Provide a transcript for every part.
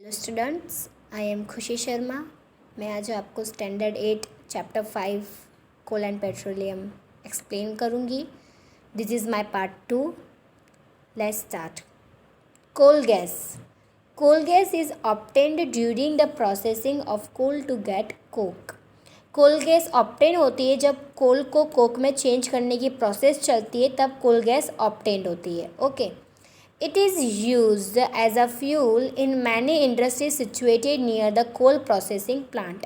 Hello students, I am खुशी शर्मा। मैं आज आपको standard 8 chapter 5 coal and petroleum explain करूँगी। This is my part 2। Let's start. Coal gas. Coal gas is obtained during the processing of coal to get coke. Coal gas obtain होती है जब कोल को Coke में चेंज करने की process चलती है, तब कोल गैस ऑब्टेन्ड होती है। Okay. It is used as a fuel in many industries situated near the coal processing plant.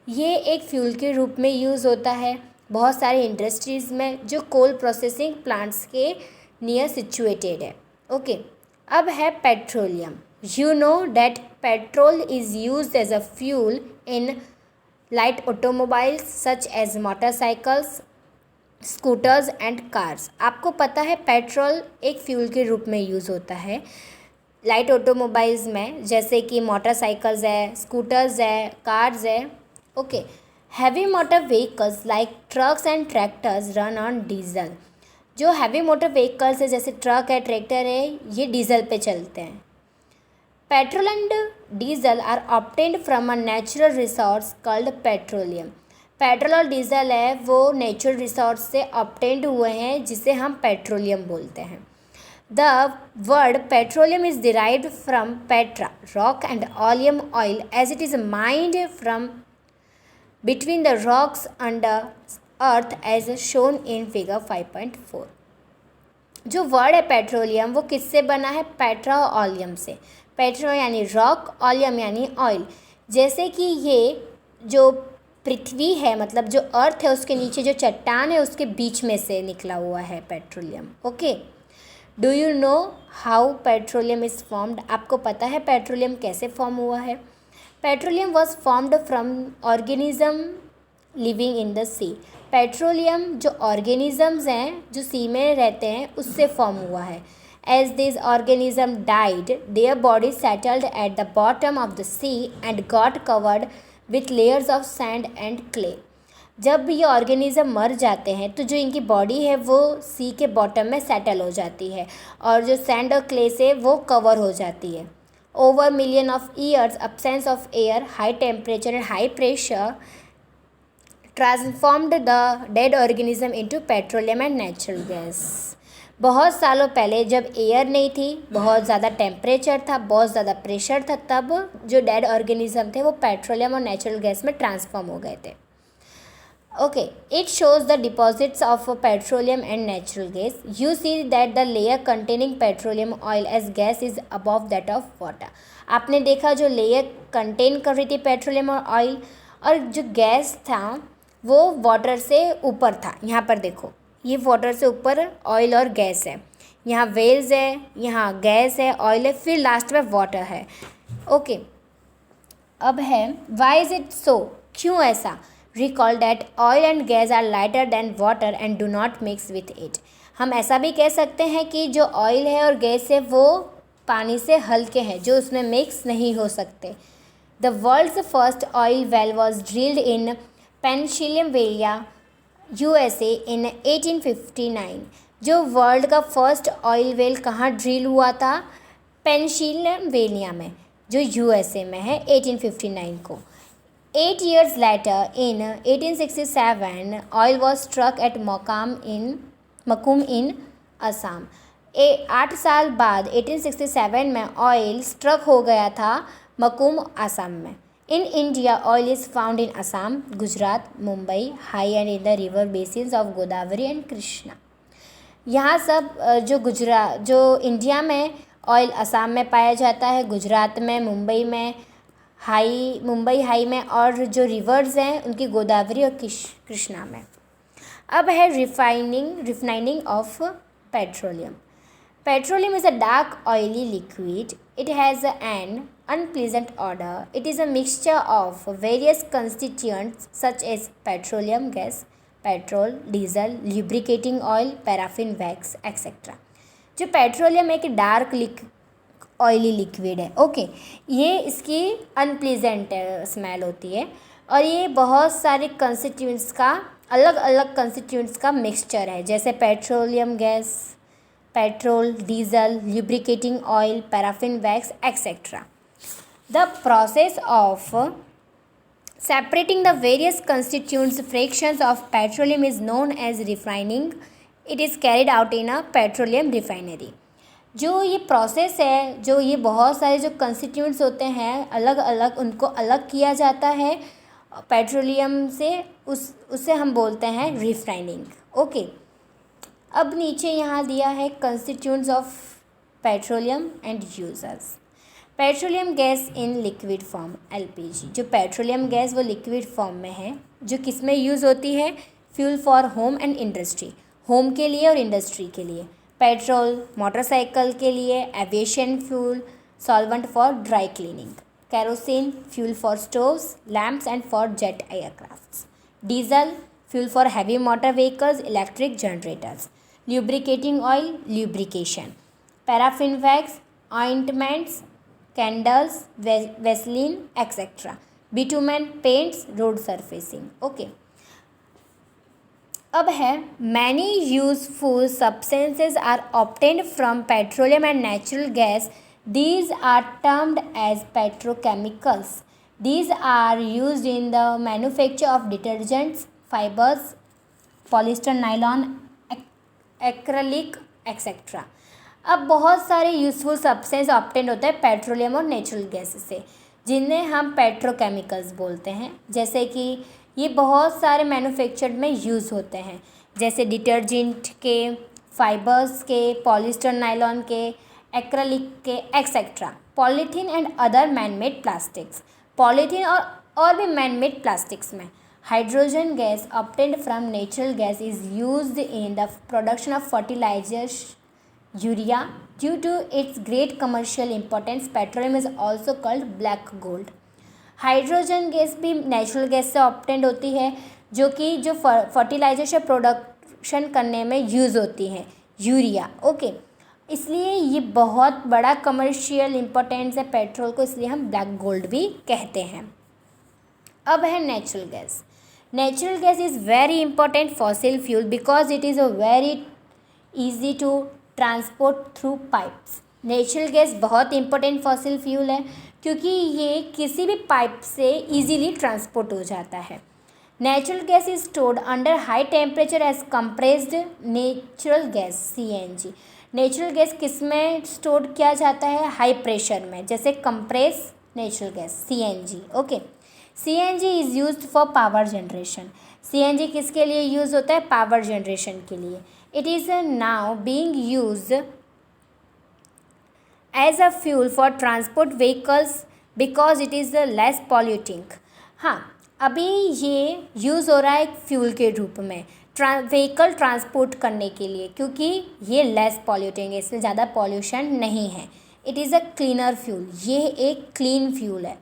ये एक फ्यूल के रूप में यूज़ होता है बहुत सारे इंडस्ट्रीज़ में जो कोल प्रोसेसिंग प्लांट्स के नियर सिचुएटेड है। ओके। अब है petroleum. You know that petrol is used as a fuel in light automobiles such as motorcycles, scooters and cars. आपको पता है पेट्रोल एक फ्यूल के रूप में यूज़ होता है लाइट ऑटोमोबाइल्स में, जैसे कि मोटरसाइकिल्स है, स्कूटर्स है, कार्स है। Okay. Heavy motor vehicles like trucks and tractors run on diesel. जो हैवी मोटर व्हीकल्स है जैसे ट्रक है, ट्रैक्टर है, ये डीजल पे चलते हैं। Petrol and diesel are obtained from a natural resource called petroleum. Petrol और डीजल है वो नेचुरल रिसोर्स से ऑब्टेन्ड हुए हैं जिसे हम पेट्रोलियम बोलते हैं। The word petroleum is derived from petra rock and oleum oil as it is mined from between the rocks under earth as shown in figure 5.4। जो वर्ड है पेट्रोलियम वो किससे बना है? पेट्रा और ऑलियम से। पेट्रो यानी रॉक, ऑलियम यानी ऑयल। जैसे कि ये जो पृथ्वी है, मतलब जो अर्थ है उसके नीचे जो चट्टान है उसके बीच में से निकला हुआ है petroleum. Okay. Do you know how petroleum is formed? आपको पता है पेट्रोलियम कैसे फॉर्म हुआ है? Petroleum was formed from organism living in the sea. Petroleum जो ऑर्गेनिजम्स हैं जो सी में रहते हैं उससे फॉर्म हुआ है। As this organism died their body settled at the bottom of the sea and got covered with layers of sand and clay. जब ये ऑर्गेनिज्म मर जाते हैं तो जो इनकी बॉडी है वो सी के बॉटम में सेटल हो जाती है और जो सैंड और क्ले से वो कवर हो जाती है। Over million of years absence of air, high temperature and high pressure transformed the dead organism into petroleum and natural gas. बहुत सालों पहले जब एयर नहीं थी, बहुत ज़्यादा टेम्परेचर था, बहुत ज़्यादा प्रेशर था, तब जो डेड ऑर्गेनिज्म थे वो पेट्रोलियम और नेचुरल गैस में ट्रांसफॉर्म हो गए थे। Okay. It shows the deposits of petroleum and natural gas. You see that the layer containing petroleum oil as gas is above that of water. आपने देखा जो लेयर कंटेन कर रही थी पेट्रोलियम और ऑयल, और जो गैस था वो वाटर से ऊपर था। यहाँ पर देखो, ये वाटर से ऊपर ऑयल और गैस है। यहाँ वेल्स है, यहाँ गैस है, ऑयल है, फिर लास्ट में वाटर है। ओके। अब है वाई इज इट सो? क्यों ऐसा? Recall that oil and gas are lighter than water and do not mix with it. हम ऐसा भी कह सकते हैं कि जो ऑयल है और गैस है वो पानी से हल्के हैं, जो उसमें मिक्स नहीं हो सकते। The world's first oil well was drilled in Pennsylvania USA in 1859। जो वर्ल्ड का फर्स्ट ऑयल वेल कहाँ ड्रिल हुआ था? पेंसिल्वेनिया में, जो USA में है, 1859 को। 8 years later in 1867 oil was struck at Maktoum इन असम। 8 साल बाद 1867 में ऑयल स्ट्रक हो गया था मकूम असम में। In India oil is found in Assam, Gujarat, Mumbai, high and in the river basins of Godavari and Krishna. यहाँ सब जो इंडिया में ऑयल असम में पाया जाता है, गुजरात में, मुंबई हाई में, और जो रिवर्स हैं उनकी गोदावरी और कृष्णा में। अब है refining of petroleum. Petroleum is a dark oily liquid. It has an unpleasant odor. It is a mixture of various constituents such as petroleum gas, petrol, diesel, lubricating oil, paraffin wax, etc. जो petroleum एक dark oily liquid है। Okay. ये इसकी unpleasant smell होती है और ये बहुत सारे कंस्टिट्यूएंट्स का अलग अलग कंस्टिट्यूएंट्स का मिक्सचर है, जैसे petroleum gas, petrol, diesel, lubricating oil, paraffin wax etcetera. The process of separating the various constituent fractions of petroleum is known as refining. It is carried out in a petroleum refinery. जो ये process है, जो ये बहुत सारे जो constituents होते हैं अलग अलग, उनको अलग किया जाता है पेट्रोलियम से, उससे हम बोलते हैं रिफाइनिंग. ओके, अब नीचे यहाँ दिया है constituents of petroleum and users. Petroleum gas in liquid form LPG. जो पेट्रोलियम गैस वो लिक्विड फॉर्म में है, जो किस में यूज़ होती है? Fuel for home and industry. Home के लिए और इंडस्ट्री के लिए. पेट्रोल मोटरसाइकिल के लिए. Aviation fuel, solvent for dry cleaning. Kerosene fuel for stoves, lamps and for jet aircrafts. Diesel fuel for heavy motor vehicles, electric generators. Lubricating oil, lubrication. Paraffin wax, ointments, candles, Vaseline etcetera. Bitumen paints, road surfacing. Okay, अब है many useful substances are obtained from petroleum and natural gas. These are termed as petrochemicals. These are used in the manufacture of detergents, fibres, polyester, nylon, acrylic etcetera. अब बहुत सारे useful substance obtain होते हैं petroleum और natural gas से, जिन्हें हम petrochemicals बोलते हैं. जैसे कि ये बहुत सारे मैन्युफैक्चर्ड में यूज़ होते हैं, जैसे डिटर्जेंट के, फाइबर्स के, पॉलिस्टर नायलॉन के, एक्रेलिक के etcetera. Polythene and other manmade plastics. Polythene और भी मैनमेड प्लास्टिक्स में. Hydrogen gas obtained from natural gas is used in the production of fertilisers, urea. Due to its great commercial importance, petroleum is also called black gold. Hydrogen gas भी natural gas से obtained होती है, जो कि जो fertiliser से production करने में यूज़ होती है, यूरिया. ओके, इसलिए ये बहुत बड़ा कमर्शियल इम्पोर्टेंस है पेट्रोल को, इसलिए हम ब्लैक गोल्ड भी कहते हैं. अब है natural gas. Natural gas is very important fossil fuel because it is a very easy to transport through pipes. Natural gas बहुत इंपॉर्टेंट फॉसिल फ्यूल है क्योंकि ये किसी भी पाइप से इजीली ट्रांसपोर्ट हो जाता है. Natural gas is stored under high temperature as compressed natural gas, CNG. Natural gas किस में स्टोर किया जाता है? हाई प्रेशर में, जैसे compress natural gas, CNG. Okay, CNG is used for power generation. CNG किसके लिए यूज़ होता है? पावर जनरेशन के लिए. It is now being used as a fuel for transport vehicles because it is less polluting. हाँ, अभी ये use हो रहा है एक फ्यूल के रूप में व्हीकल ट्रांसपोर्ट करने के लिए, क्योंकि ये लेस पॉल्यूटिंग है, इसमें ज़्यादा पॉल्यूशन नहीं है. It is a cleaner fuel. ये एक क्लीन फ्यूल है.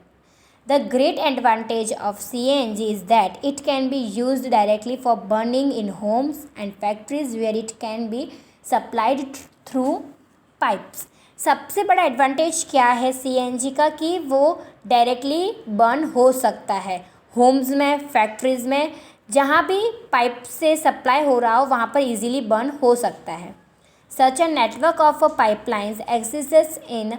The great advantage of CNG is that it can be used directly for burning in homes and factories where it can be supplied through pipes. सबसे बड़ा advantage क्या है CNG का? कि वो डायरेक्टली बर्न हो सकता है होम्स में, फैक्ट्रीज़ में, जहाँ भी पाइप से सप्लाई हो रहा हो वहाँ पर इजीली बर्न हो सकता है. Such a network of pipelines exists in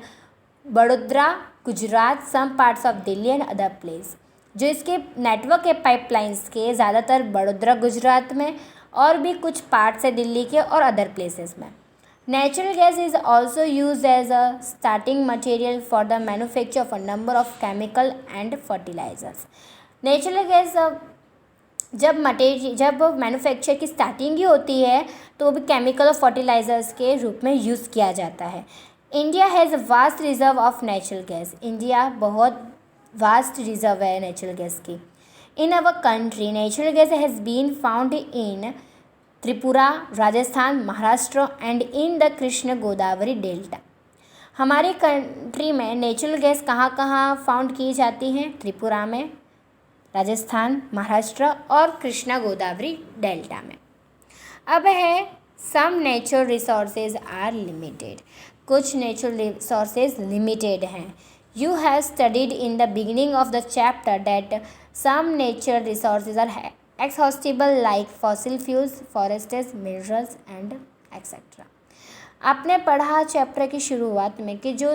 Badodara, Gujarat, some parts of Delhi and other place. जो इसके नेटवर्क है पाइपलाइंस के, ज़्यादातर बड़ोदरा गुजरात में और भी कुछ पार्ट्स है दिल्ली के और अदर प्लेसेस में. Natural gas is also use as a starting material for the manufacture of a number of chemical and fertilisers. Natural gas जब मैन्युफैक्चर की स्टार्टिंग ही होती है तो भी केमिकल और फर्टिलाइजर्स के रूप में यूज़ किया जाता है. India has vast reserve of natural gas. India बहुत वास्ट रिजर्व है नेचुरल गैस की. In our country natural gas has been found in Tripura, Rajasthan, Maharashtra and in the Krishna Godavari delta. हमारे कंट्री में नेचुरल गैस कहाँ कहाँ फाउंड की जाती हैं? त्रिपुरा में, राजस्थान, महाराष्ट्र और कृष्णा गोदावरी डेल्टा में. अब है some natural resources are limited. कुछ नेचुरल रिसोर्सेज लिमिटेड हैं. You have studied in the beginning of the chapter that some natural resources are exhaustible like fossil fuels, forests, minerals and etcetera. आपने पढ़ा chapter की शुरुआत में कि जो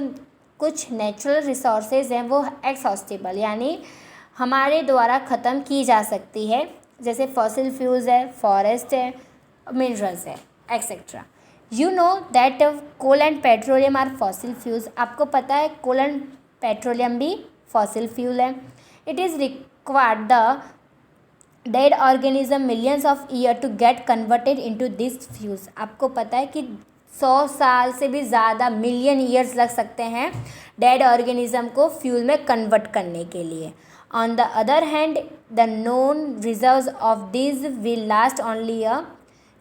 कुछ नेचुरल रिसोर्सेज हैं वो एक्सहॉस्टेबल यानी हमारे द्वारा ख़त्म की जा सकती है, जैसे फॉसिल फ्यूल्स है, फॉरेस्ट है, मिनरल्स है, etcetera. You know that coal and petroleum are fossil fuels. आपको पता है कोल एंड पेट्रोलियम भी फॉसिल फ्यूल है। It is required the dead organism millions of year to get converted into this fuels. आपको पता है कि 100 साल से भी ज़्यादा मिलियन ईयर्स लग सकते हैं डेड ऑर्गेनिज्म को फ्यूल में कन्वर्ट करने के लिए। On the other hand the known reserves of this will last only a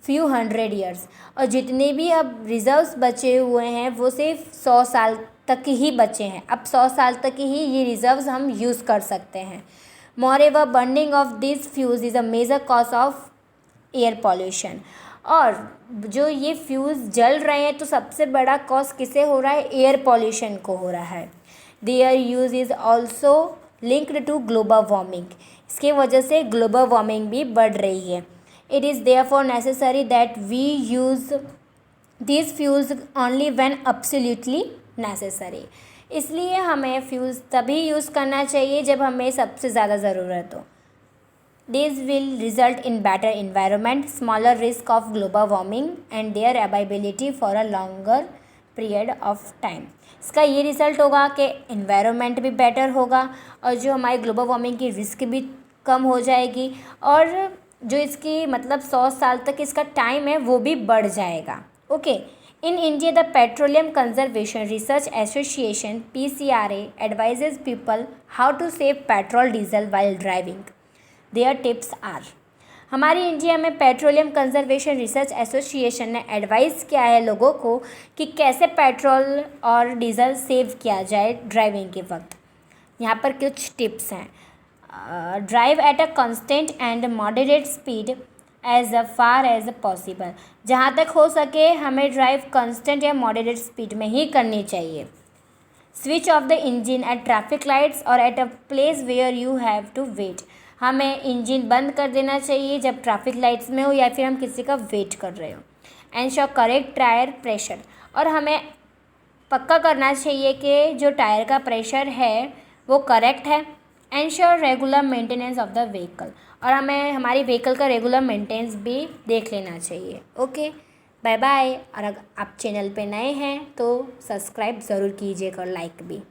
few 100 years. और जितने भी अब रिजर्व्स बचे हुए हैं वो सिर्फ 100 साल तक ही बचे हैं। अब 100 साल तक ही ये रिजर्व्स हम यूज़ कर सकते हैं। Moreover burning of this fuels is a major cause of air pollution. और जो ये फ्यूल्स जल रहे हैं तो सबसे बड़ा कॉज किसे हो रहा है? एयर पॉल्यूशन को हो रहा है। Their use is also linked to global warming. इसके वजह से ग्लोबल वार्मिंग भी बढ़ रही है। It is therefore necessary that we use this fuels only when absolutely necessary. इसलिए हमें फ्यूल्स तभी यूज़ करना चाहिए जब हमें सबसे ज़्यादा ज़रूरत हो। These will result in better environment, smaller risk of global warming and their availability for a longer period of time। इसका ये रिज़ल्ट होगा कि इन्वायरमेंट भी बेटर होगा और जो हमारी ग्लोबल वार्मिंग की रिस्क भी कम हो जाएगी और जो इसकी मतलब 100 साल तक इसका टाइम है वो भी बढ़ जाएगा। Okay. In India the petroleum conservation research association PCRA advises people how to save petrol diesel while driving. Their tips are. हमारी इंडिया में पेट्रोलियम कंजर्वेशन रिसर्च एसोसिएशन ने एडवाइस किया है लोगों को कि कैसे पेट्रोल और डीजल सेव किया जाए ड्राइविंग के वक्त। यहाँ पर कुछ टिप्स हैं। Drive at a constant and moderate speed as far as possible. जहाँ तक हो सके हमें ड्राइव कांस्टेंट या मॉडरेट स्पीड में ही करनी चाहिए। Switch off the engine at traffic lights और at a place where you have to wait. हमें इंजन बंद कर देना चाहिए जब ट्रैफिक लाइट्स में हो या फिर हम किसी का वेट कर रहे हो। Ensure correct tyre pressure. और हमें पक्का करना चाहिए कि जो टायर का प्रेशर है वो करेक्ट है। Ensure regular maintenance of the vehicle. और हमें हमारी व्हीकल का रेगुलर मेंटेनेंस भी देख लेना चाहिए। Okay, bye bye. और अगर आप चैनल पे नए हैं तो सब्सक्राइब ज़रूर कीजिएगा और लाइक भी।